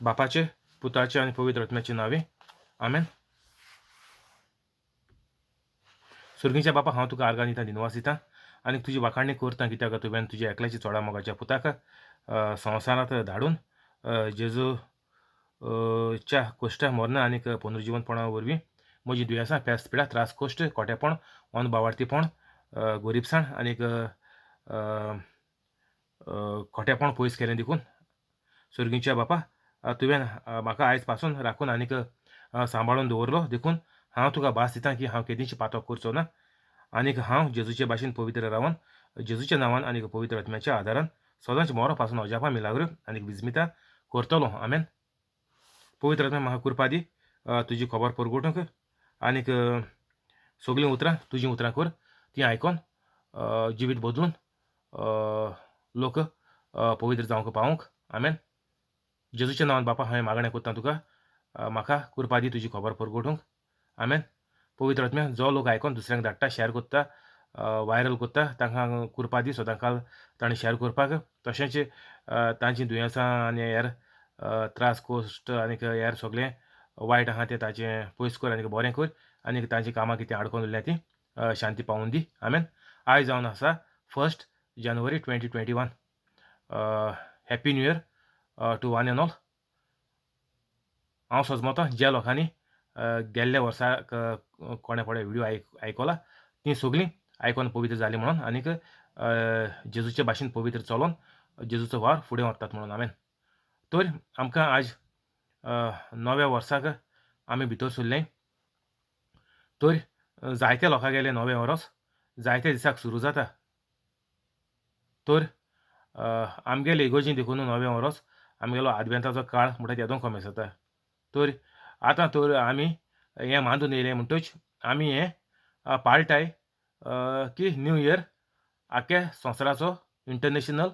बापाचे, पुताचे आणि पवित्र आत्म्याचे नावे आमेन. सुर्गीच्या बापा हांव तुका आर्गां दिता दिनवास दिता आनी तुजी वाखाणणी करता कित्याक तुवें तुज्या एकल्याच्या चोडा मोगाच्या पुताक संवसारांत धाडून जेजू च्या कोश्टा मरणा आनीक पुनर्जीवनपणा वरवीं म्हजीं दुयेंसां फेस्त पिडा त्रास कोश्ट खोटेपण ओन बावार्थीपण गोरीबसाण आनीक खोटेपण पयस केलें देखून सुर्गीच्या बापा तुवें म्हाका आयज पासून राखून आनीक सांबाळून दवरलो देखून हांव तुका भास दितां की हांव केदींच पातक करचो ना आनीक हांव जेजूचे भाशेन पवित्र रावन जेजूच्या नांवान आनीक पवित्र आत्म्याच्या आदारान सदांच मोरो पासून अजापां मिलाग्र आनीक विजमितां करतलो आमेन. पवित्र आत्म्या म्हाका कृपा दी तुजी खबर परगटूंक आनीक सगळीं उतरां तुजीं उतरां कर तीं आयकोन जिवीत बदलून लोक पवित्र जावंक पावूंक आमेन. जेजूच्या नांवान बापा हांवें मागणें कोत्तां तुका म्हाका कृपा दी तुजी खबर परगटूंक आमेन. पवित्र आत्म्या जो लोक आयकोन दुसऱ्यांक धाडटा शेअर कोत्ता वायरल कोत्ता तांकां कृपा दी सदांकाल ताणें शेअर करपाक तशेंच तांचीं दुयेंसां आनी हेर त्रास कोश्ट आनीक हेर सगळें वायट आहा तें ताचें पयस कर आनीक बरें कर आनीक तांचीं कामां कितें आडकोन उरल्यां तीं शांती पावून दी आमेन. आयज जावन आसा 1 जानेवारी 2021. Happy new year two one and all. हांव सोजमोतां ज्या लोकांनी गेल्ल्या वर्साक कोणे पडे व्हिडिओ आयकला तीं सगळीं आयकोन पवित्र जालीं म्हणून आनीक जेजूचे भाशेन पवित्र चलोन जेजूचो वार फुडें व्हरतात म्हणून आमेन. तर आमकां आज नव्या वर्साक आमी भितर सरले तर जायत्या लोकांगेलें नवें वरस जायत्या दिसाक सुरू जाता. तर आमगेले इगोर्जीन देखून नवें वरस आमगेलो आदवेंताचो काळ म्हणटा तेदो कमी जाता. तर आतां तर आमी हें मांडून येयलें म्हणटच आमी हें पाळटाय की न्यू इयर आख्या संवसाराचो इंटरनॅशनल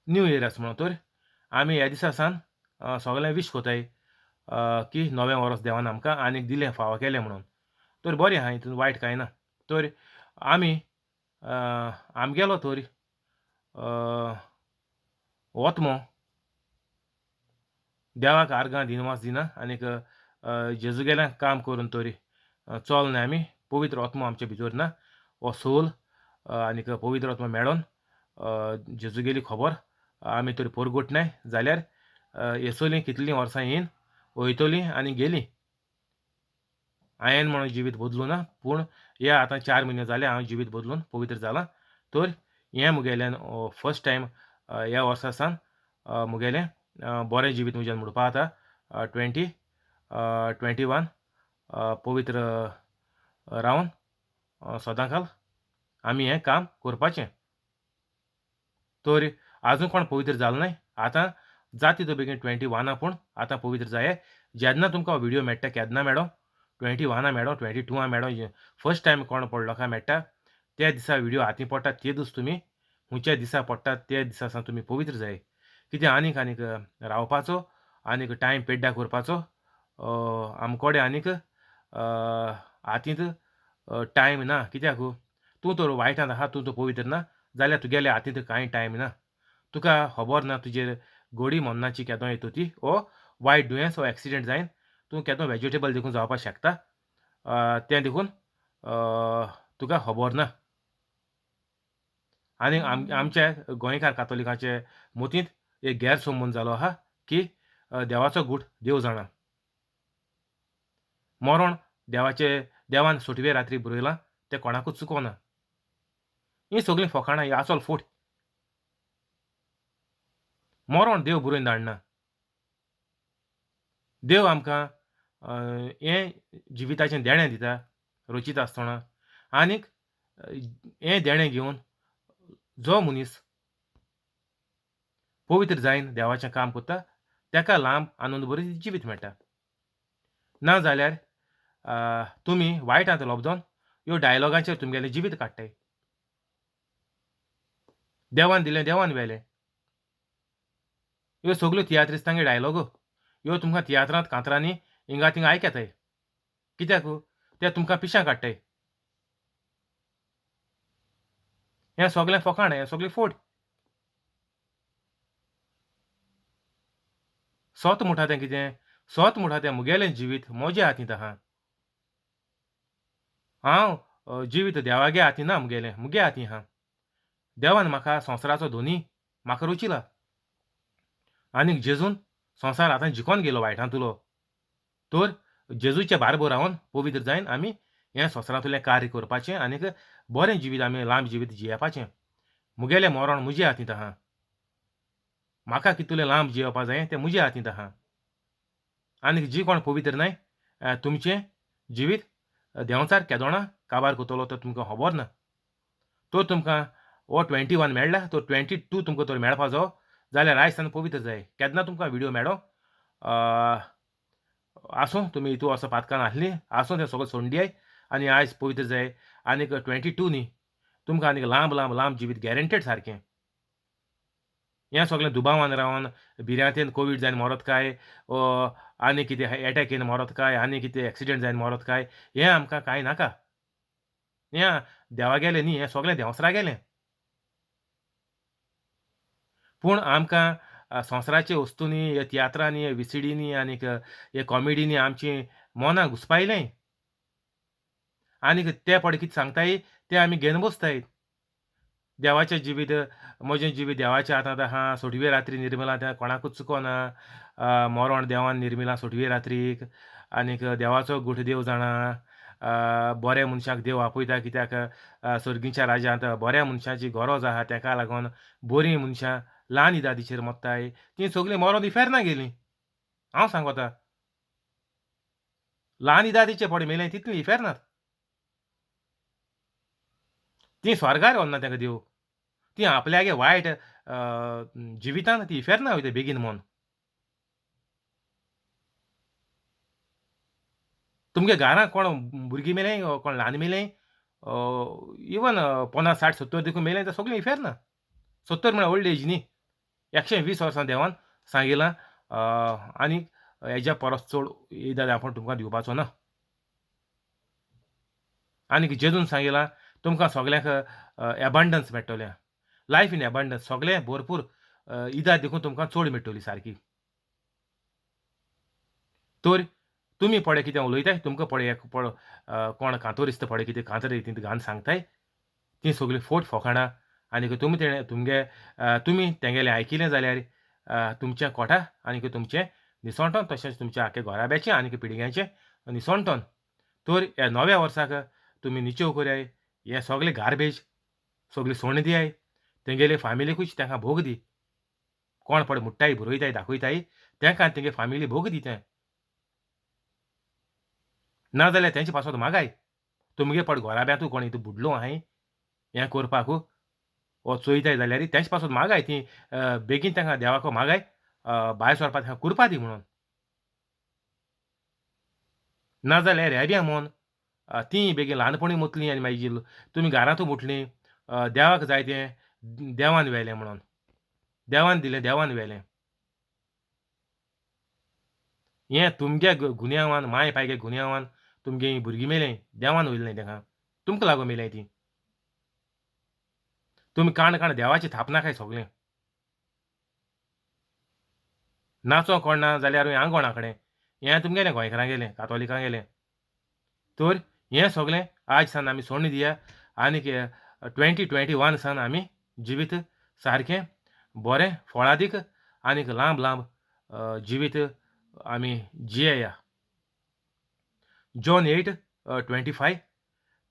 न्यू इयर आसा म्हणून. तर आमी ह्या दिसा सावन सगळ्यांक विश कोताय की नवें वरस देवान आमकां आनीक दिलें फावो केलें म्हणून. तर बरें आहा हितून वायट कांय ना. तर आमी आमगेलो तर ओतमो देवाक आर्गां दिनवास दिना आनीक जेजूगेलें काम करून तरी चोलना आमी पवित्र आत्मो आमचे भितर ना हो सोल आनीक पवित्र आत्मो मेळोन जेजूगेली खबर आमी तरी परगटनाय जाल्यार येसोलीं कितलीं वर्सां येयन वयतलीं आनी गेलीं. हांवें म्हणून जिवीत बदलूं ना पूण हे आतां 4 म्हयने जाले हांव जिवीत बदलून पवित्र जालां. तर हें मुगेलें फर्स्ट टायम ह्या वर्सा सावन मुगेलें बरें जिवीत म्हज्यान म्हणपा जाता 2021 पवित्र रावन सदांकाल आमी हें काम करपाचें. तर आजून कोण पवित्र जालो नाय आतां जाता तितलो बेगीन 21 पूण आतां पवित्र जाये. जेन्ना तुमकां हो व्हिडिओ मेळटा केन्ना मेळो 21 मेळो 22 मेळो फर्स्ट टायम कोण पडलो काय मेळटा त्या दिसा व्हिडिओ हाती पडटा ते दीस तुमी खंयच्या दिसा पडटा त्या दिसा सावन तुमी पवित्र जाय. कित्याक आनीक रावपाचो आनीक टायम पेड्ड्यार करपाचो आमकोडे आनीक हातींत टायम ना. कित्याक तूं तर वायटांत आहा तूं तर पवित्र ना जाल्यार तुगेल्या हातींत कांय टायम ना. तुका खबर ना तुजेर घडी मरणाची केदों येता ती ओ वायट दुयेंस वो एक्सिडेंट जायन तूं केदों वेजिटेबल देखून जावपाक शकता तें देखून तुका खबर ना. आनी आमचे गोंयकार कातोलिकाचे मतींत एक गैरसमज जालो आहा की देवाचो गूट देव जाणा. मरण देवान सोटवे रात्री बरयलां तें कोणाकूच चुकोवना. हीं सगळीं फकाणां ही आसोल फोट. मरण देव बरोवन धाडना. देव आमकां हें जिविताचें देणें दिता रचीत आसतना आनीक हें देणें घेवन जो मनीस पवित्र जायन देवाचें काम करता तेका लांब आनंदभरीत जिवीत मेळटा. ना जाल्यार तुमी वायटांत लोबदोन ह्यो डायलॉगाचेर तुमगेलें जिवीत काडटाय. देवान दिलें देवान व्हेलें. ह्यो सगल्यो तियात्रिस्तांगे डायलॉग ह्यो तुमकां तियात्रांत कांतरांनी हिंगा थिंगा आयक येताय. कित्याक ते तुमकां पिश्यां काडटाय. हें सगलें फकाण हें सगळें फोट. सोत म्हणटा तें कितें? सोत म्हणटा तें मुगेलें जिवीत म्हज्या हातींत आहा. हांव जिवीत देवागे हातीं ना मुगेलें, मुगे हातीं आहा. देवान म्हाका संवसाराचो धोनी म्हाका रचिला. आनीक जेजून संवसार आतां जिखोन गेलो वायटांतलो. तर जेजूचे बारबर रावन पवित्र जायन आमी हें संवसारांतलें कार्य करपाचें आनीक बरें जिवीत आमी लांब जिवीत जियेवपाचें. मुगेलें मरण म्हज्या हातींत आहा. म्हाका कितलें लांब जियेवपा जायें तें म्हज्या हातींत आहा. आनीक जी कोण पवित्र नाय तुमचें जिवीत देंवचार केदोणां काबार कोत्तलो तो तुमकां खबर ना. तर तुमकां हो 21 मेळ्ळा तो 22 तुमकां तर मेळपा जायो जाल्यार आयज सावन पवित्र जाय. केन्ना तुमकां व्हिडिओ मेळ्ळो आसूं तुमी हितू असो पातकान आसलीं, आसूं तें सगळें सोडून दियाय आनी आयज पवित्र जाय. आनीक 22 न्ही तुमकां आनीक लांब जिवीत गॅरंटेड सारकें. हें सगळें दुबावान रावन भिरांतेन कोवीड जायन मरत काय, आनी कितें एटॅक येवन मरत काय, आनी कितें एक्सिडेंट जायन मरत काय, हें आमकां कांय नाका. हें देवागेलें न्ही, हें सगळें देंवसरागेलें. पूण आमकां संवसाराचे वस्तूंनी, हे तियात्रांनी, हे विसिडींनी आनीक हे कॉमेडींनी आमचीं मोनां घुस्पायलें. आनीक ते पड कितें सांगताय तें आमी घेवन बसताय. देवाचें जिवीत म्हजें जिवीत देवाच्या हातांत आहा. सोटवी रात्री निर्मला तें कोणाकूच चुकोना. मरोण देवान निर्मिलां सोटवी रात्रीक. आनीक देवाचो गूठ देव जाणा. बऱ्या मनशाक देव आपयता कित्याक सर्गीच्या राज्यांत बऱ्या मनशाची गरज आहा. तेका लागोन बरीं मनशां ल्हान इदादीचेर मरताय. तीं सगळीं मरोन इफेरना गेलीं. हांव सांगोता. ल्हान इदादीचे पड मेलें तितलीं इफेरनात. तीं स्वर्गार व्हरना तेंकां देव. तीं आपल्यागे वायट जिवितांत तीं इफेरना वयताय बेगीन म्हूण. तुमगे घरांत कोण भुरगीं मेलें, कोण ल्हान मेलें, इवन 50, 60, 70 देखून मेलें तें सगळीं इफेरना. 70 म्हळ्यार ओल्ड एज न्ही. 120 वर्सां देवान सांगिलां आनीक हेज्या परस चड इदाद आपूण तुमकां दिवपाचो ना. आनीक जेजून सांगिलां तुमकां सगल्यांक एबंडन्स मेळटलें. लायफ इन एबंडन्स सगळें भरपूर इदाद देखून तुमकां चड मेळटली सारकी. तर तुमी पळय कितें उलयताय, तुमकां पळय एक कोण कांतोरिस्त पळय कितें कांतार रितींत घालन सांगताय, तीं सगळीं फोट फकाणां आनीक तुमी तेंगेलें आयकिलें जाल्यार तुमचें कोटा आनीक तुमचें निसोणटोन तशेंच तुमच्या आख्या घोराब्याचें आनीक पिळग्यांचें निसोणटोन. तर ह्या नव्या वर्साक तुमी निचेव करयाय. हें सगळें गार्बेज सगळी सोण दियाय. तेंगेले फामिलीकूच तेंकां भोग दी. कोण पळय मुट्टाय, बुरयताय, दाखयताय तेंकां तेंगे फामिली भोग दी तें. नाजाल्यार तेंचे पासत मागाय. तुमगे पड घोराब्यांतू कोण हितू बुडलो आहाय हें करपाक वो चोयताय जाल्यार तेंचे पासत मागाय. तीं बेगीन तेंकां देवाको मागाय भायर सरपा तेंकां कुरपा दी म्हणून. नाजाल्यार रेब्यां म्हूण तीं बेगीन ल्हानपणी मुतलीं आनी मागीर तुमी घरांतू मुटलीं देवाक जाय तें देवान व्हेलें म्हणून. देवान दिलें, देवान व्हेलें. हें तुमगे गुन्यांवान, माय पायगे गुन्यांवान तुमगें भुरगीं मेलें. देवान वयलें तेंकां. तुमकां लागून मेल्याय तीं. तुमी काण देवाची थापनाकाय सगळें. नाचों कोण ना जाल्यारूय आंगोणा कडेन. हें तुमगेलें गोंयकारांगेलें, कातोलिकांगेलें. तर हें सगळें आयज सावन आमी सोडून दिया आनीक 2021 सावन आमी जिवीत सारकें बरें फळादीक आनीक लांब जिवीत आमी जियेया. जॉन 8:25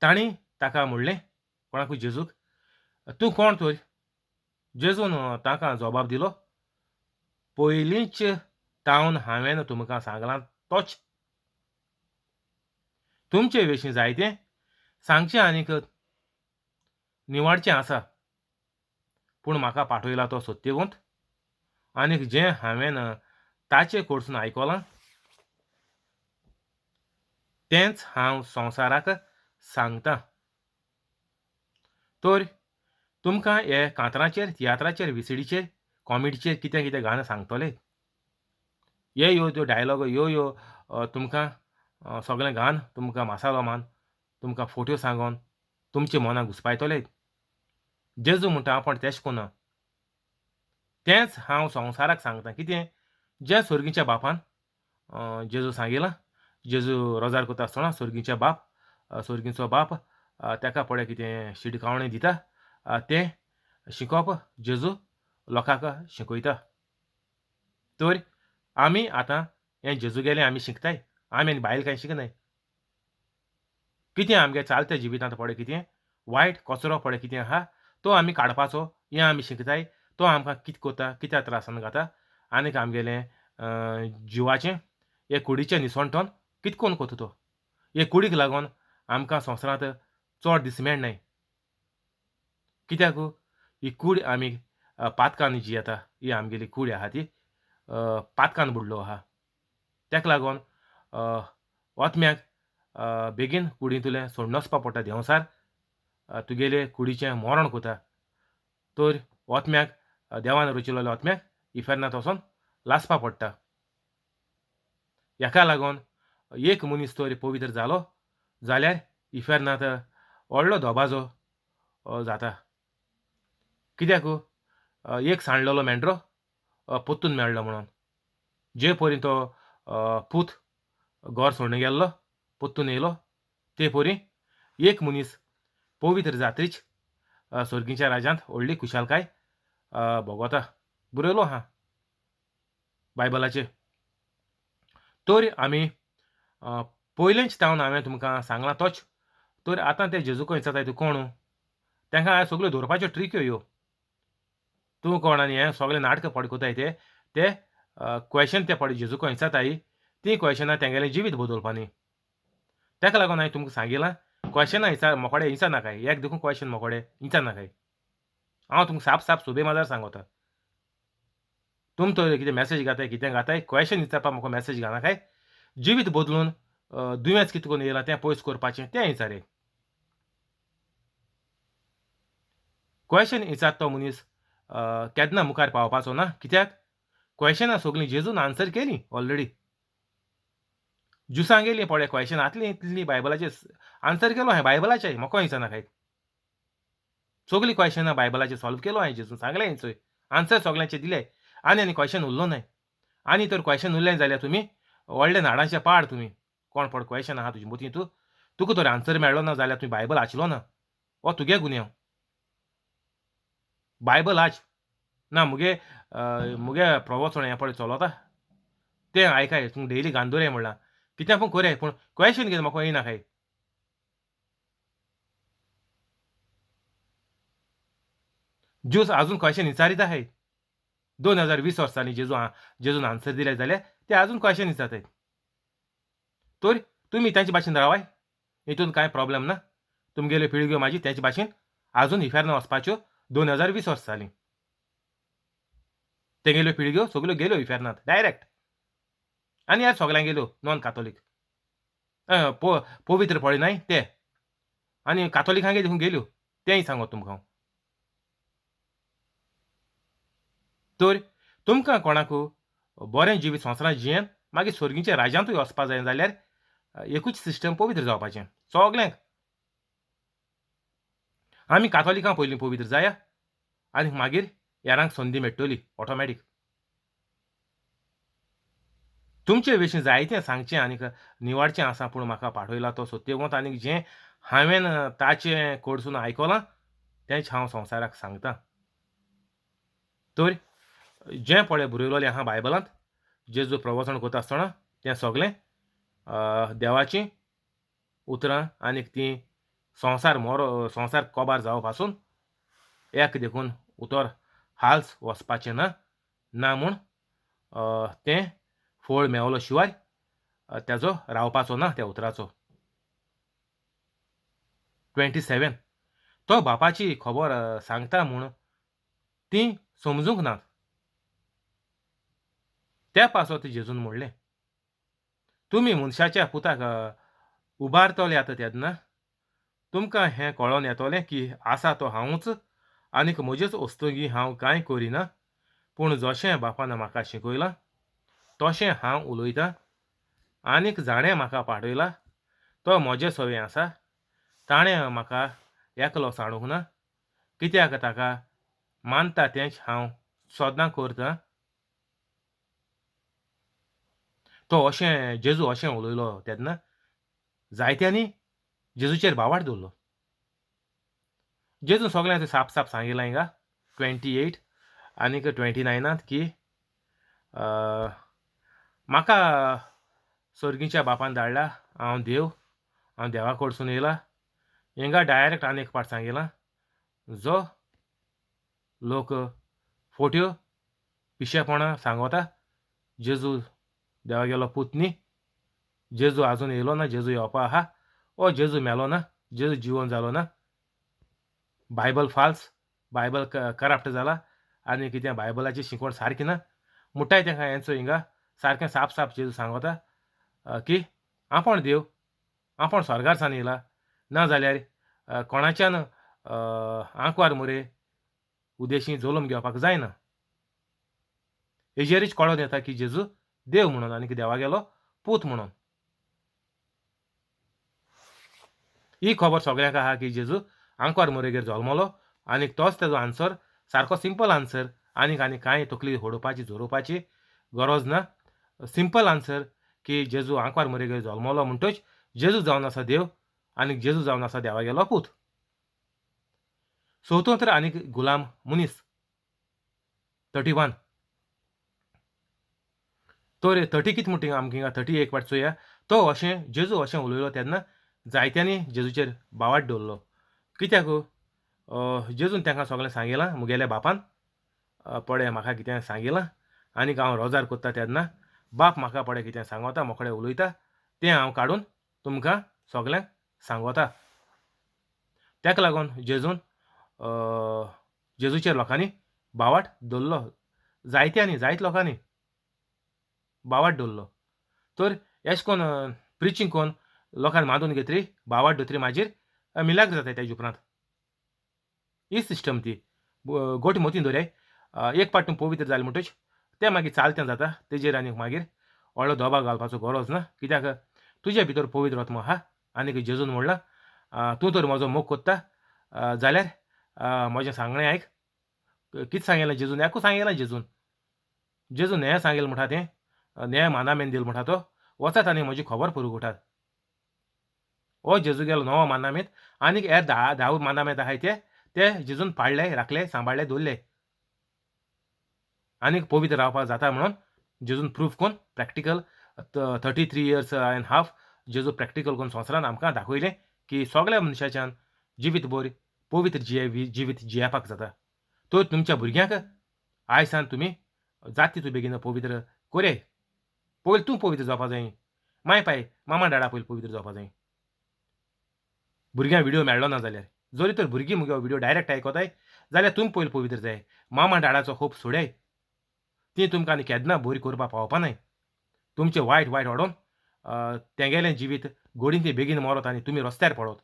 तांणी ताका म्हणलें कोणाकूय जेजूक, "तूं कोण तर?" जेजून ताका जबाब दिलो, "पयलींच तावन हांवें तुमकां सांगलां तोच. तुमचे विशीं जायतें सांगचें आनीक निवाडचें आसा. पूण म्हाका पाठयला तो सत्यवंत आनीक जें हांवें ताचे कडसून आयकलां तेंच हांव संवसाराक सांगतां. तर तुमकां हे कांतराचेर, तियात्राचेर, विसिडीचेर, कॉमेडीचेर कितें घालन सांगतले. ह्यो त्यो डायलॉग ह्यो तुमकां सगळें घालन तुमकां मासालो मान, तुमकां फोट्यो सांगोन तुमच्या मोनाक घुस्पायतले. जेजू म्हणटा आपूण तेश कोन्ना. तेंच हांव संवसाराक सांगतां. कितें? ज्या सुर्गीच्या बापान जेजू सांगिलां, जेजू रोजार करता आसतना सुर्गीचे बाप सुर्गीचो बाप ताका पळय कितें शिटकावणें दिता तें शिकोवप जेजू लोकांक शिकयता. तर आमी आतां हें जेजूगेलें आमी शिकताय. आमी आनी भायल कांय शिकनाय. कितें आमगे चालत्या जिवितांत पळय कितें वायट कचरो पळय कितें आहा, तो आमी काडपाचो हें आमी शिकताय. तो आमकां कितें कोत्ता, कित्या त्रासान घाता आनीक आमगेलें जिवाचें हे कुडीचें निसणटोन कितें कोन्न कोता तो. हे कुडीक लागोन आमकां संवसारांत चड दीस मेळनाय. कित्याक ही कूड आमी पातकान जियेता. ही आमगेली कूड आहा ती पातकान बुडलो आहा. तेका लागोन ओतम्याक बेगीन कुडींतुलें सोडून वचपा पडटा देंवसार तुगेले कुडीचें मोरण कोता. तर ओतम्याक देवान रचिल्लोल्या ओतम्याक इफेर्नांत वचोन लासपा पडटा. हेका लागोन एक मनीस तर पवित्र जालो जाल्यार इफेर्नांत व्हडलो दोबाजो जाता. कित्याक एक सांडलेलो मेंढरो पोत्तून मेळ्ळो म्हणोन. जे परी तो पूत घर सोडून गेल्लो, पोत्तून येयलो, ते परी एक मनीस पवित्र जात्रीच सुर्गीच्या राज्यांत व्हडली खुशालकाय भोगोता. बरयलो आहा बायबलाचेर. तर आमी पयलेंच जावन हांवें तुमकां सांगलां तोच. तर आतां ते जेजू खंय जाताय तूं कोण? तांकां हांवें सगल्यो धरपाच्यो ट्रिक्यो ह्यो. तूं कोण आनी हें सगळें नाटकां पड कोताय ते क्वेशन ते पड जेजू खंय जाताय तीं क्वेशनां तेंगेलें जिवीत बदलपानी. ताका लागून हांवें तुमकां सांगिलां क्वेशनां मोकोडे विचारनाकाय. एक देखून क्वेशन मोकोडे विचारनाकाय. हांव तुमकां साप साप सुबे माजार सांगोता. तुम तर कितें मॅसेज घाताय कितें घाताय क्वेशन विचारपाक म्हाका मॅसेज घालनाकाय. जिवीत बदलून दुयेंस कितें करून येयलां तें पयस करपाचें तें विचारय. क्वेशन विचारता तो मनीस केन्ना मुखार पावपाचो ना. कित्याक क्वेशनां सगळीं जेजून आन्सर केलीं ऑलरेडी. जुसां गेलीं पळय क्वेशन आसलीं इतलीं बायबलाचेर आन्सर केलो हांवें बायबलाचेर मोको विचारनाकाय. सगलीं क्वेशनां बायबलाचेर सॉल्व केलो हांवें जेजून सांगलें हांवें चोय. आन्सर सगल्यांचे दिले. आनी क्वेशन उरलो नाय. आनी तर क्वेशन उरलें जाल्यार तुमी व्हडले नाडाचें पाड तुमी. कोण पड क्वेशन आहा तुज्या मतींत तुका तर आन्सर मेळ्ळो ना जाल्यार तुवें बायबल वाचलो ना. हो तुगे गुन्यांव. बायबल वाच. ना मुगे प्रवचन हें पळय चलता तें आयकाय. तुमकां डेली गांदोळे म्हणलां. कितें पूण कोराय पूण क्वेशन कितें म्हाका येयनाकाय. ज्यूस आजून क्वेशन विचारीत आहाय. 2020 वर्सांनी जेजून आन्सर दिले जाल्यार ते आजून क्वेशन विचारताय. तर तुमी तांचे भाशेन रावाय. हितून कांय प्रॉब्लेम ना. तुमगेल्यो पिळग्यो म्हाजी तेंचे भाशेन आजून इफेर्नां वचपाच्यो 2020 वर्सां जालीं. तेंगेल्यो पिळग्यो सगल्यो गेल्यो इफेर्नांत डायरेक्ट. आनी ह्या सगल्यांक गेल्यो नॉन कातोलीक. पवित्र पळयनाय ते. आनी कातोलिकांकय देखून गेल्यो तेंय सांगोत तुमकां हांव. तर तुमकां कोणाक बरें जिवीत संवसारांत जियेन मागीर सुर्गीच्या राज्यांतूय वचपा जाय जाल्यार एकूच सिस्टम पवित्र जावपाचें सगल्यांक. आमी कातोलिकां पयलीं पवित्र जाया आनी मागीर हेरांक संदी मेळटली ऑटोमॅटीक. तुमचे विशीं जायतें सांगचें आनीक निवाडचें आसा पूण म्हाका पाठयला तो सत्यवंत आनीक जें हांवें ताचे कडसून आयकलां तेंच हांव संवसाराक सांगतां. तर जें पळय बरयलोलें आहा बायबलांत जेजू प्रवचन करता आसतना तें सगलें देवाचीं उतरां आनीक तीं संवसार कोबार जावं पासून एक देखून उतर हाल्स वचपाचें ना. ना म्हूण तें फळ मेवलो शिवाय तेजो रावपाचो ना त्या उतराचो. 27 तो बापाची खबर सांगता म्हूण तीं समजूंक नात. त्या पासत जेजून म्हणलें तुमी मनशाच्या पुताक उबारतले आतां तेन्ना तुमकां हें कळोन येतलें की आसा तो हांवूच आनीक म्हजेच वस्तुंकी हांव कांय करिना पूण जशें बापान म्हाका शिकयलां तशें हांव उलयतां आनीक जाणें म्हाका पाठयला तो म्हजे सवे आसा. ताणें म्हाका एकलो सांडूंक ना कित्याक ताका मानता तेंच हांव सदां करतां. तो अशें जेजू अशें उलयलो तेन्ना जायत्यांनी जेजूचेर बावाट दवरलो. जेजून सगळ्यांक साप साप सांगिलां हिंगा 28 आनीक 29 की म्हाका सर्गीच्या बापान धाडला, हांव देव, हांव देवा कडसून येयला. हिंगा डायरेक्ट आनी एक पाट सांगिलां, जो लोक फोट्यो पिशेपणां सांगोता, जेजू देवागेलो पूत न्ही, जेजू आजून येयलो ना, जेजू येवपा आहा, ओ जेजू मेलो ना, जेजू जिवंत जालो ना, बायबल फाल्स, बायबल करप्ट जाला आनी कितें बायबलाची शिकवण सारकी ना, मुठाय तेंकां हेंचो हिंगा सारकें साप साप जेजू सांगोता की आपूण देव, आपूण स्वर्गारसान येयला, ना जाल्यार कोणाच्यान आंकवार मोरे उदेशीं जोलून घेवपाक जायना. हेजेरूच कळोन येता की जेजू देव म्हणून आनीक देवागेलो पूत म्हणून. ही खबर सगळ्यांक आहा की जेजू आंकवार मोरेगेर जल्मलो आनीक तोच तेजो आन्सर, सारको सिंपल आन्सर. आनीक कांय तकली ओडोवपाची जोरोवपाची गरज ना. सिंपल आन्सर की जेजू आंकवार मोरेगेर जल्मलो म्हणटच जेजू जावन आसा देव आनीक जेजू जावन आसा देवागेलो पूत. स्वतंत्र आनीक गुलाम मनीस 31. तर 30 कितें म्हणटा आमकां हिंगा 30 एक पाट चोया. तो अशें जेजू अशें उलयलो तेन्ना जायत्यांनी जेजूचेर बावाट दवरलो. कित्याक जेजून तेंकां सगळें सांगिलां मुगेल्या बापान पळय म्हाका कितें सांगिलां आनीक हांव रोजार कोत्ता तेन्ना बाप म्हाका पळय कितें सांगोता, मोकळें उलयता, तें हांव काडून तुमकां सगल्यांक सांगोता. तेका लागून जेजून जेजूचेर लोकांनी बावाट दवरलो. जायत लोकांनी बावाट दवरलो. तर अशें कोन्न प्रिचींग कोन्न लोकांक मादून घेतरी, बावाट दोतरी मागीर मिलाग्र जाताय तेज्या उपरांत. ही सिस्टम ती. गोट मोतीन दवराय. एक पाट तूं पवित्र जालें म्हणटच तें मागीर चालतें जाता. तेजेर आनीक मागीर व्हडलो दबाव घालपाचो गरज ना. कित्याक तुज्या भितर पवित्र आत्मा आहा आनीक जेजून म्हणलां तूं तर म्हजो मोग कोत्ता जाल्यार म्हजें सांगणें आयक. कितें सांगिलां जेजून? एकू सांगिलां जेजून. जेजून हें सांगिलां म्हणटा तें हें मानामेंत दिलें म्हणटा तो, वचात आनी म्हजी खबर पुरू कोठात. हो जेजूगेलो नवो मानामेंत आनीक हेर 10 मानामेंत आहाय ते जेजून पाळ्ळे, राखले, सांबाळ्ळे, दवरले. आनीक पवित्र रावपाक जाता म्हणून जेजून प्रूफ कोन्न प्रॅक्टिकल 33 इयर्स एंड हाफ जेजू प्रॅक्टिकल कोन्न संवसारांत आमकां दाखयलें की सगळ्या मनशाच्यान जिवीतभर पवित्र जिवीत जियेवपाक जाता. तर तुमच्या भुरग्यांक आयज सावन तुमी जाता तितू बेगीन पवित्र कोरय. पयलीं तूं पवित्र जावपा जाय. माय मामा डाडा पयलीं पवित्र जावपा जाय. भुरग्यांक व्हिडिओ मेळ्ळो ना जाल्यार. जरी तर भुरगीं मुगे व्हिडिओ डायरेक्ट आयकोताय जाल्यार तुमी पयलीं पवित्र जाय. मामा डाडाचो होप सोडाय. ती तुमकां आनी केन्ना बरी करपाक पावपा नाय. तुमचें वायट हाडून तेंगेलें जिवीत गोडीन ती बेगीन मरोत आनी तुमी रस्त्यार पडोत.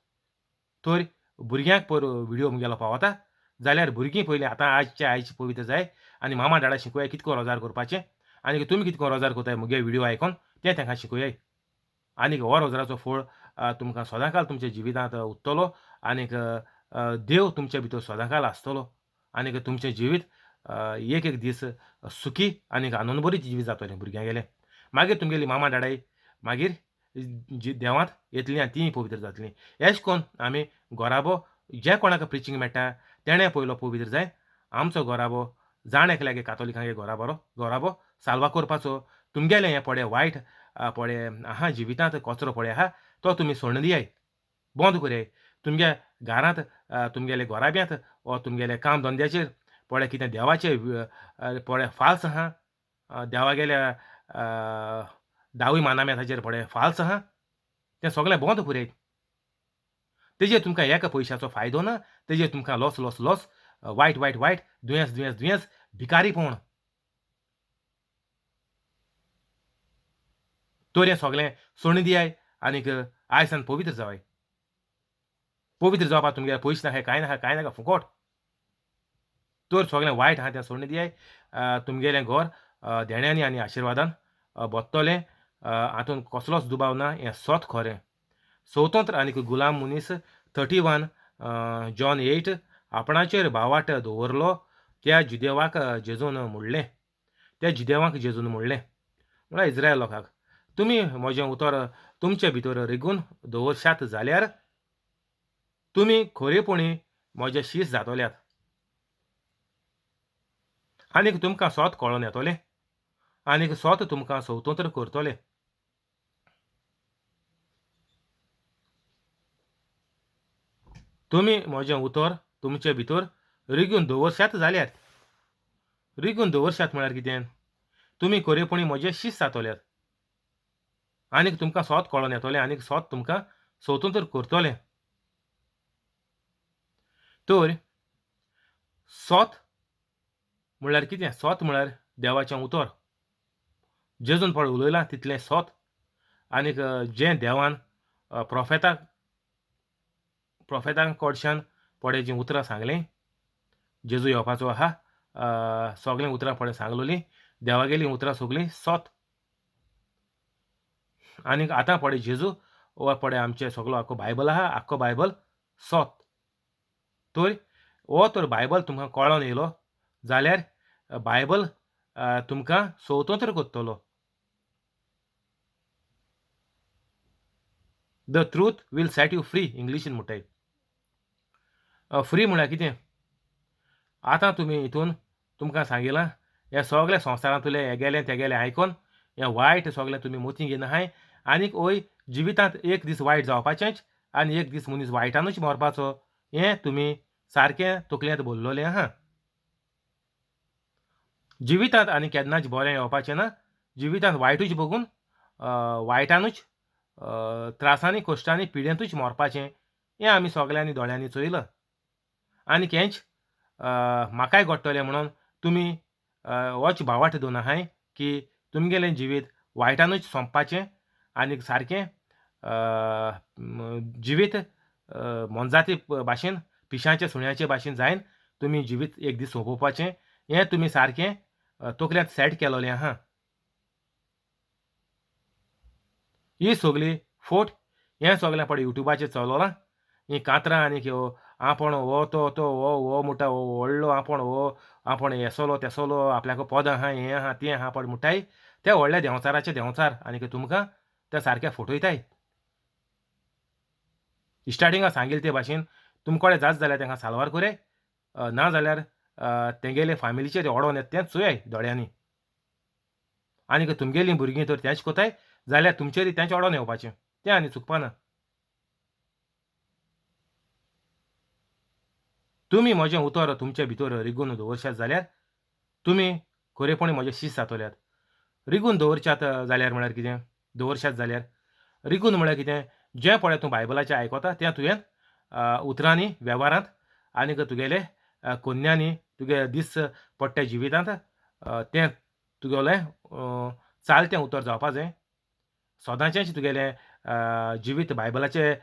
तर भुरग्यांक पर व्हिडिओ मुगेलो पावता जाल्यार भुरगीं पयलीं आतां आयज पवित्र जाय आनी मामा डाडा शिकोवया कितें करून रोजार करपाचें आनी तुमी कितें करून रोजार कोताय मुगे व्हिडिओ आयकोन तें तेंकां शिकोवयाय. आनीक हो रोजराचो फळ तुमकां सदांकाल तुमच्या जिवितांत उत्तलो आनीक देव तुमचे भितर सदांकाल आसतलो आनीक तुमचें जिवीत एक दीस सुखी आनीक आनंदभरीत जिवीत जातलें भुरग्यांगेलें. मागीर तुमगेलीं मामा डाडाय मागीर देवांत येतलीं आनी तींय पवित्र जातलीं. अशें कोन्न आमी घोराबो जे कोणाक प्रिचींग मेळटा तेणें पयलो पवित्र जायन आमचो घोराबो जाण एकल्यागे कातोलिकांगे घोराबो साल्वा करपाचो. तुमगेलें हें पळय वायट पळय आहा जिवितांत कचरो पळय आहा तो तुमी सोडून दियाय. बंद कोरयाय. तुमगे घरांत तुमगेले घोराब्यांत वो तुमगेले काम धंद्याचेर पळय कितें देवाचे पळय फाल्स आहा. देवागेल्या 10 मानामेंताचेर पळय फाल्स आहा. तें सगळें बंद कोरयाय. तेजेर तुमकां एक पयशाचो फायदो ना. तेजेर तुमकां लॉस, वायट, दुयेंस, भिकारीपण. तर हें सगळें सोडून दियाय आनीक आयज सावन पवित्र जावाय. पवित्र जावपाक तुमगे पयशे नाका, कांय नाका फुकोट. तर सगळें वायट आहा तें सोडून दियाय. तुमगेलें घर देण्यांनी आनी आशिर्वादान बोत्तलें. हातूंत कसलोच दुबाव ना. हें सोत खरें. स्वतंत्र आनीक गुलाम मनीस 31 जॉन 8 आपणाचेर बावाट दवरलो त्या जुदेवाक जेजून म्हणलें. त्या जुदेवाक जेजून म्हणलें म्हळ्यार इस्रायल लोकांक तुमी म्हजें उतर तुमचे भितर रिगून दवरशात जाल्यार तुमी खरेपणी म्हजे शीश जातोल्यात आनीक तुमकां सोत कळोन येतोलें आनीक सोत तुमकां स्वतंत्र करतोलें. तुमी म्हजें उतर तुमचे भितर रिगून दवरशात जाल्यार रिगून दवरशात म्हळ्यार कितें? तुमी खरेपणी म्हजे शीश जातोल्यात आनीक तुमकां सोत कळोन येतोलें आनीक सोत तुमकां स्वतंत्र करतोलें. तर सोत म्हळ्यार कितें? सोत म्हळ्यार देवाचें उतर. जेजून पळय उलयलां तितलें सोत आनीक जें देवान प्रोफेतां कडच्यान पळय जीं उतरां सांगलीं, जेजू येवपाचो आहा, सगळीं उतरां पळय सांगलोलीं, देवागेलीं उतरां सगळीं सोत. आनीक आतां पळय जेजू हो पळय आमचे सगळो आख्खो बायबल आहा, आख्खो बायबल सोत. तर हो तर बायबल तुमकां कळोन येयलो जाल्यार बायबल तुमकां स्वतंत्र करतलो. The truth will set you free इंग्लिशीन म्हणटाय. फ्री म्हळ्यार कितें? आतां तुमी हितून तुमकां सांगिलां हे सगळे संवसारांतले हे गेले ते गेले आयकोन हें वायट सगळें तुमी मतीं घेनाहाय आनीक वय जिवितांत एक दीस वायट जावपाचेंच आनी एक दीस मनीस वायटानूच मरपाचो हें तुमी सारकें तकलेंत भरलोलें आहा. जिवितांत आनी केन्नाच बरें येवपाचें ना. जिवितांत वायटूच बगून वायटानूच त्रासांनी कश्टांनी पिडेंतूच मरपाचें हें आमी सगळ्यांनी दोळ्यांनी चोयलां. आनीक हेंच म्हाकाय घडटलें म्हणोन तुमी होच भावार्थ दवरनाहाय की तुमगेलें जिवीत वायटानूच सोंपपाचें आनीक सारकें जिवीत मोनजाती भाशेन पिश्यांच्या सुण्याचे भाशेन जायन तुमी जिवीत एक दीस सोंपोवपाचें हें तुमी सारकें तकल्यांत सेट केलोलें आहा. ही सगळी फोट हें सगळें पळय युट्यूबाचेर चलोलां. हीं कांतरां आनीक ह्यो आपूण हो तो हो म्हणटा हो व्हडलो आपूण हेसोलो तेसोलो आपल्याक पद आहा हें आहा तें आहा पळय म्हणटाय ते व्हडल्या देंवचाराचे देंवचार आनीक तुमकां ते सारके फटयताय. इश्टाटिंगा सांगिल्ले ते भाशेन तुमचे कडेन जात जाल्यार तांकां साल्वार कराय नाजाल्यार तेंगेले फामिलीचेर ओडोन येता तें चोयाय दोळ्यांनी. आनीक तुमगेलीं भुरगीं तर तेंच कोताय जाल्यार तुमचेरय तेंच ओडोन येवपाचें तें आनी चुकपाना. तुमी म्हजें उतर तुमचे भितर रिगून दवरशात जाल्यार तुमी खरेपणी म्हजे शीश जातोल्यात. रिगून दवरशात जाल्यार म्हळ्यार कितें? दवरशात जाल्यार रिगून म्हळ्यार कितें? जें पळय तूं बायबलाचें आयकोता तें तुवें उतरांनी वेव्हारांत आनीक तुगेले कोन्यांनी तुगे दीस पडटे जिवितांत तें तुगेलें चालतें उतर जावपा जाय. सदांचेंच तुगेलें जिवीत बायबलाचे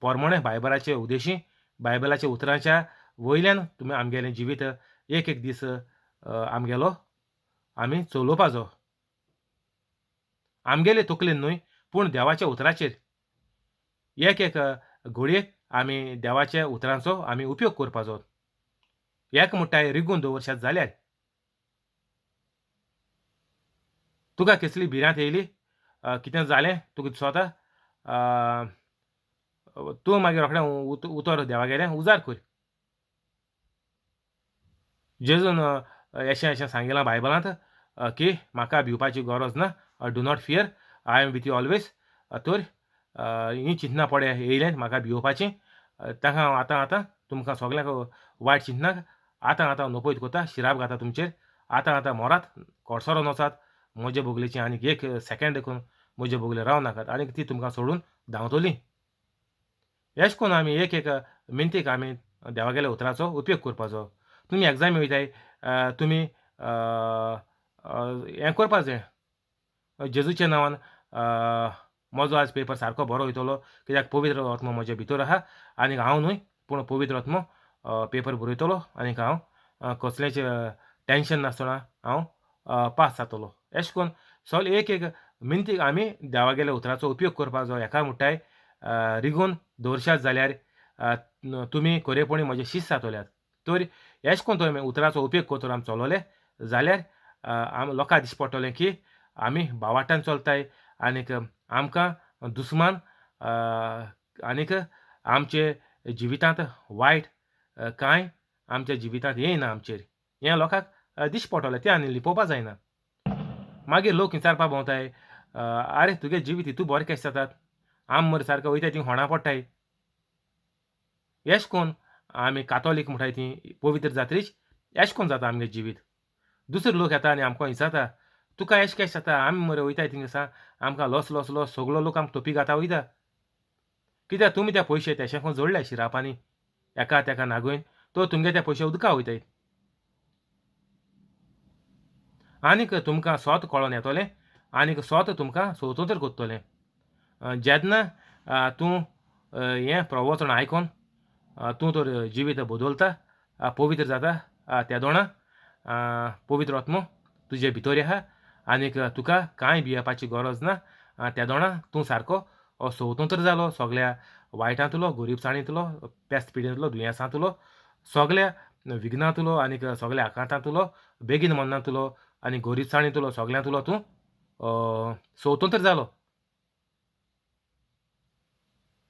पोरमोणें बायबलाचे उद्देशीं बायबलाच्या उतरांच्या वयल्यान तुमी आमगेलें जिवीत एक एक दीस आमगेलो आमी चलोवपाचो. आमगेले तकलेन न्हय पूण देवाच्या उतराचेर एक एक घडयेक आमी देवाच्या उतरांचो आमी उपयोग करपाचो. एक म्हणटाय रिगून दवरशात जाल्यार तुका कसली भिरांत येयली कितें जालें तुका दिसोता तूं मागीर रोखडें उतर देवागेलें उजार कर. जेजून अशें सांगिलां बायबलांत की म्हाका भिवपाची गरज ना. Do not fear I am with you always. तर हीं चिंतनां पळय येयल्यांत म्हाका भिवपाचीं ताका हांव आतां तुमकां सगळ्यांक वायट चिंतनाक आतां नपयत कोता शिराप घाता तुमचेर. आतां मोरात कोडसोरो वचात म्हजे बोगलेचीं आनीक एक सेकेंड देखून म्हजे बोगले राव नाकात आनीक ती तुमकां सोडून धांवतलीं. अशें करून आमी एक एक मिनटीक आमी देवागेल्या उतराचो उपयोग करपाचो. तुमी एग्जामी वयताय तुमी हें करपा जाय जेजूच्या नांवान म्हजो आज पेपर सारको बरो वयतलो कित्याक पवित्र आत्मो म्हजे भितर आहा आनीक हांव न्हय पूण पवित्र आत्मो पेपर बरयतलो आनीक हांव कसलेंच टेंशन नासतना हांव पास जातलों. अशें करून सगळे एक एक मिनटीक आमी देवागेल्या उतराचो उपयोग करपाचो. हेका म्हणटाय रिगून दवरशात जाल्यार तुमी खरेपणी म्हजे शीश जातोल्यात. तर अशें करून तुमी उतराचो उपयोग करतलो आमी चलोले जाल्यार लोकांक दिश्टी पडटलें की आमी भावार्थान चलताय आनीक आमकां दुस्मान आनीक आमचे जिवितांत वायट कांय आमच्या जिवितांत येयना आमचेर. हें लोकांक दिश्टी पडटलें तें आनी लिपोवपा जायना. मागीर लोक विचारपा भोंवताय, "आरे तुगे जिवीत हितू बोरे केश जातात? आम मरे सारके वयताय थिंग होंडा पडटाय." एश कोन्न आमी कातोलीक म्हणटाय तीं पवित्र जात्रेच एश कोन्न जाता आमगे जिवीत. दुसरे लोक येता आनी आमकां विचारता, "तुका एश केश जाता? आमी मरे वयताय थिंगसा आमकां लॉस सगलो लोक आमकां तोपी घाता वयता." कित्याक तुमी ते पयशे तेशें जोडल्या शिरापांनी एका तेका नागोयन, तो तुमगे ते पयशे उदका वयताय. आनीक तुमकां सोत कळोन येतोलें आनीक सोत तुमकां स्वतंत्र कोत्तोलें. जेन्ना तूं हें प्रवचन आयकोन तूं तर जिवीत बदलता, पवित्र जाता, तेदोणां पवित्र आत्मो तुजे भितर आहा आनीक तुका कांय भियेवपाची गरज ना. तेदोणां तूं सारको स्वतंत्र जालो सगल्या वायटांतलो, गोरीबसाणींतलो, पेस्त पिडेंतलो, दुयेंसांतलो, सगल्या विघ्नांतलो आनीक सगल्या आकांतांतलो, बेगीन मरनांतलो आनी गोरीबसाणींतलो सगल्यांतलो तूं स्वतंत्र जालो.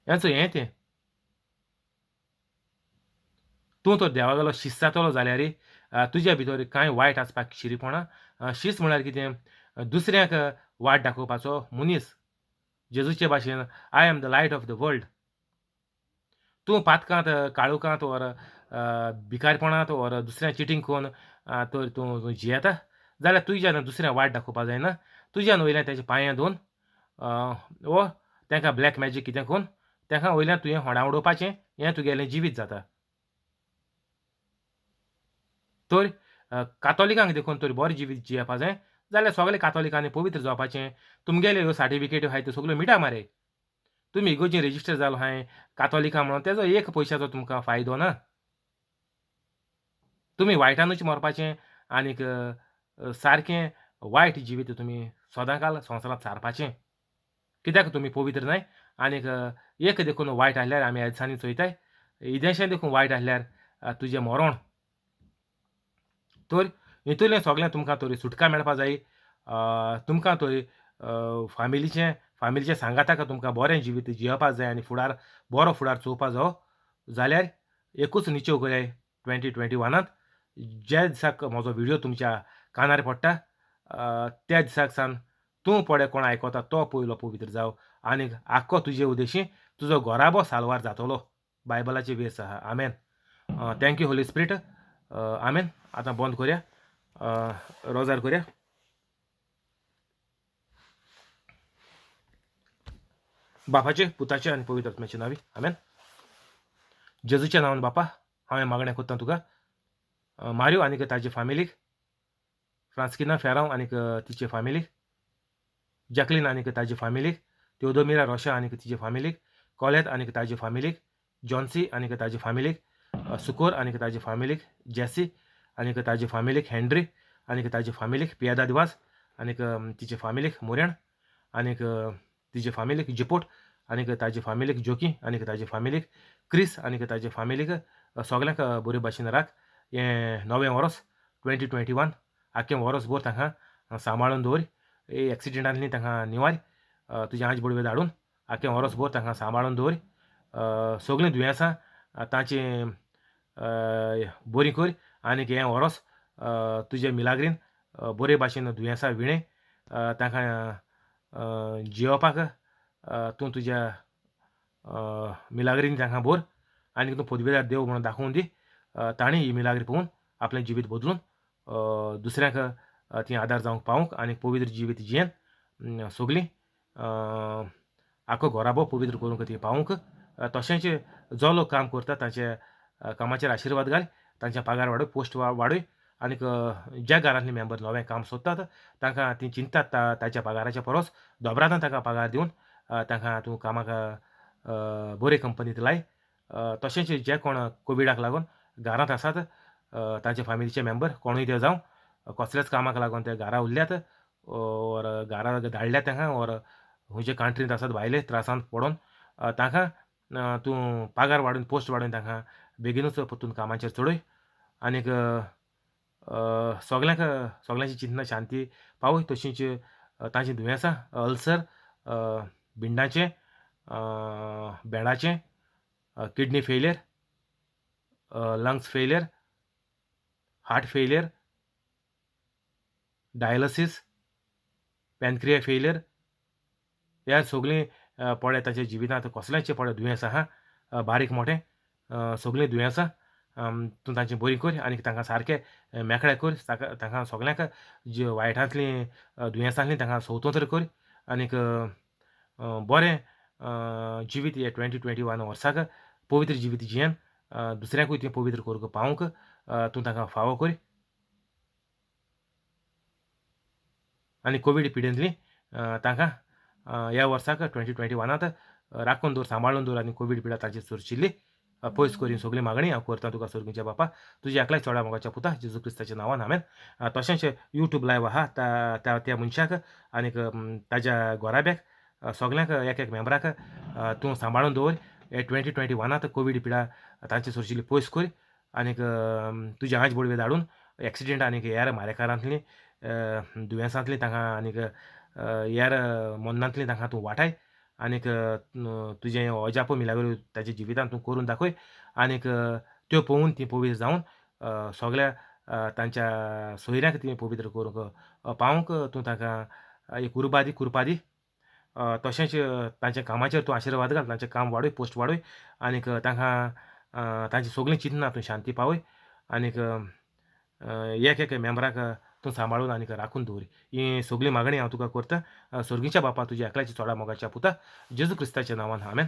हेंचो हें तें. तूं तर देवागेलो शिस्त जातलो जाल्यार तुज्या भितर कांय वायट आसपाक शिरीपणां. शिस्त म्हळ्यार कितें? दुसऱ्यांक वाट दाखोवपाचो मनीस. जेजूचे भाशेन I am the light of the world. तूं पातकांत, काळोखांत ओर भिकारपणांत ओर दुसऱ्यां चिटींग कोन्न तर तूं जियेता जाल्यार तुज्यान दुसऱ्यांक वाट दाखोवपा जायना. तुज्यान वयल्यान तेच्या पांयां धरून वो तेंकां ब्लॅक मॅजीक कितें कोन्न तेंकां वयल्यान तुवें होंडा उडोवपाचें हें तुगेलें जिवीत जाता. तर कातोलिकांक देखून तर बरें जिवीत जियेवपा जाय जाल्यार सगल्या कातोलिकांनी पवित्र जावपाचें. तुमगेल्यो ह्यो सर्टिफिकेट्यो आहाय त्यो सगल्यो मिटा मरे. तुमी इगोर्जीन रेजिस्टर जालो आहाय कातोलिकां म्हणून तेजो एक पयशाचो तुमकां फायदो ना. तुमी वायटानूच मरपाचें आनीक सारकें वायट जिवीत तुमी सदांकाल संवसारांत सारपाचें. कित्याक तुमी पवित्र नाय आनीक एक देखून वायट आहल्यार आमी ह्या दिसांनी चोयताय. इदेशें देखून वायट आहल्यार तुजें मरोण. तर हितूंतलें सगलें तुमकां तरी सुटका मेळपा जायी. तुमकां तरी फामिलीचे सांगाताक तुमकां बरें जिवीत जियेवपा जाय आनी बरो फुडार चोवपा जायो जाल्यार एकूच निचेव कराय 2021त जे दिसाक म्हजो व्हिडिओ तुमच्या कानार पडटा त्या दिसाक सावन तूं पळय कोण आयकोता तो पयलो पवित्र जाव आनीक आख्खो तुजे उद्देशी तुजो घोराबो सालवार जातलो. बायबलाचे वेस आहा. आमेन. Thank you holy spirit. आमेन. आतां बंद करया. रोजार करया. बापाचे, पुताचे आनी पवित्र आत्म्याचे नांवी. आमेन. जेजूच्या नांवान बापा हांवें मागणें कोत्ता तुका मारियो आनीक ताजे फामिलीक, फ्रांस्किना फेरांव आनीक तिचे फामिलीक, जॅकलीन आनीक ताजे फामिलीक, तेओदोमिरा रोशा आनीक तिचे फामिलीक, कॉलेत आनीक ताजे फामिलीक, जॉन्सी आनीक ताजे फामिलीक, सुकोर आनीक ताजे फामिलीक, जॅसी आनीक ताजे फामिलीक, हेनरी आनीक ताजे फामिलीक, पियादा दिवास आनीक तिचे फामिलीक, मोरेण आनीक तिचे फामिलीक, जिपोट आनीक ताजे फामिलीक, जोकी आनीक ताजे फामिलीक, क्रिस आनीक ताजे फामिलीक सगल्यांक बरे भाशेन राख. हें नवें वरोस 2021 आख्खें वरोसभर तांकां सांबाळून दवर. एक्सिडेंटांतलीं तांकां निवार तुजे आंज बडवे धाडून आख्खें वरोसभर तांकां सांबाळून दवर. सगलीं दुयेंसां तांचें बरीं कर आनीक हें वरोस तुजे मिलाग्रीन बरे भाशेन दुयेंसां विणे तांकां जियोवपाक तूं तुज्या मिलाग्रीन तांकां भर आनीक तूं पदवेदार देव म्हणून दाखोवन दी. तांणी ही मिलाग्री पळोवन आपलें जिवीत बदलून दुसऱ्यांक ती आदार जावंक पावूंक आनीक पवित्र जिवीत जियेन सगलीं आख्खो घोराबो पवित्र करूंक ती पावूंक. तशेंच जो लोक काम करता तांचे कामाचेर आशिर्वाद घाल. तांचे पगार वाडय, पोस्ट वाडय आनीक ज्या घरांतले मेंबर नवें काम सोदतात तांकां ती चिंततात ताच्या पगाराच्या परस दोबरादान तांकां पगार दिवन तांकां तूं कामाक बरे कंपनींत लाय. तशेंच जे कोण कोविडाक लागून घरांत आसात तांचे फामिलीचे मेंबर कोणूय ते जावं कसल्याच कामाक लागून ते घरा उरल्यात ओर घरा धाडल्यात तांकां ओर खंयचे कंट्रींत आसात भायले त्रासांत पडोन तांकां तूं पगार वाडोवन पोस्ट वाडोवन तांकां बेगीनूच परतून कामाचेर चडय आनीक सगल्यांची चिंतना शांती पावय. तशींच तांची दुयेंसां अल्सर, भिंडाचें, बेडाचें, kidney failure, lungs failure, heart failure, dialysis, pancreas failure, ह्या सगळीं पडे ताच्या जिवितांत कसलेंच पडे दुयेंस आहा बारीक मोठें सगळीं दुयेंसां तूं तांची बरी कर आनी तांकां सारके मेकळे कर तांकां सगल्यांक जी वायटांतलीं दुयेंसांतलीं तांकां स्वतंत्र कर आनीक बरें जिवीत हे 2021 वर्साक पवित्र जिवीत जियेन दुसऱ्यांकूय तें पवित्र करूंक पावूंक तूं तांकां फावो कर आनी कोवीड पिडेंतलीं तांकां ह्या वर्साक 2021त राखून दवर, सांबाळून दवर आनी कोवीड पिडा तांचेर चरचिल्ली पयस कर ही सगळी मागणी हांव करतां तुका सर्गीच्या बापा तुज्या एकल्याच चोडा मोगाच्या पुता जेजू क्रिस्ताच्या नांवान आमेन. तशेंच यूट्यूब लायव्ह आहा त्या मनशाक आनीक ताज्या घोराब्याक सगल्यांक एक मेंबराक तूं सांबाळून दवर हे 2021त कोवीड पिडा तांचे चरचिल्ली पयस कर आनीक तुजे आंच बडवे धाडून एक्सिडेंट आनीक हेर मारेकारांतलीं दुयेंसांतलीं तांकां आनीक हेर मरणांतलीं तांकां तूं वाटाय आनीक तुजें अजाप मिलाग्रो ताच्या जिवितांत तूं करून दाखय आनीक त्यो पळोवन तीं पवित्र जावन सगल्या तांच्या सोयऱ्यांक तीं पवित्र करूंक पावूंक तूं तांकां एक कृपा दी तशेंच तांच्या कामाचेर तूं आशिर्वाद घाल तांचें काम वाडय पोस्ट वाडय आनीक तांकां तांची सगळीं चिंतनां तूं शांती पावय आनीक एक मेंबराक तूं सांबाळून आनीक राखून दवर ही सगळी मागणी हांव तुका करतां सर्गीच्या बापा तुज्या एकल्याच्या चोडा मोगाच्या पुता जेजू क्रिस्ताच्या नांवान आमेन.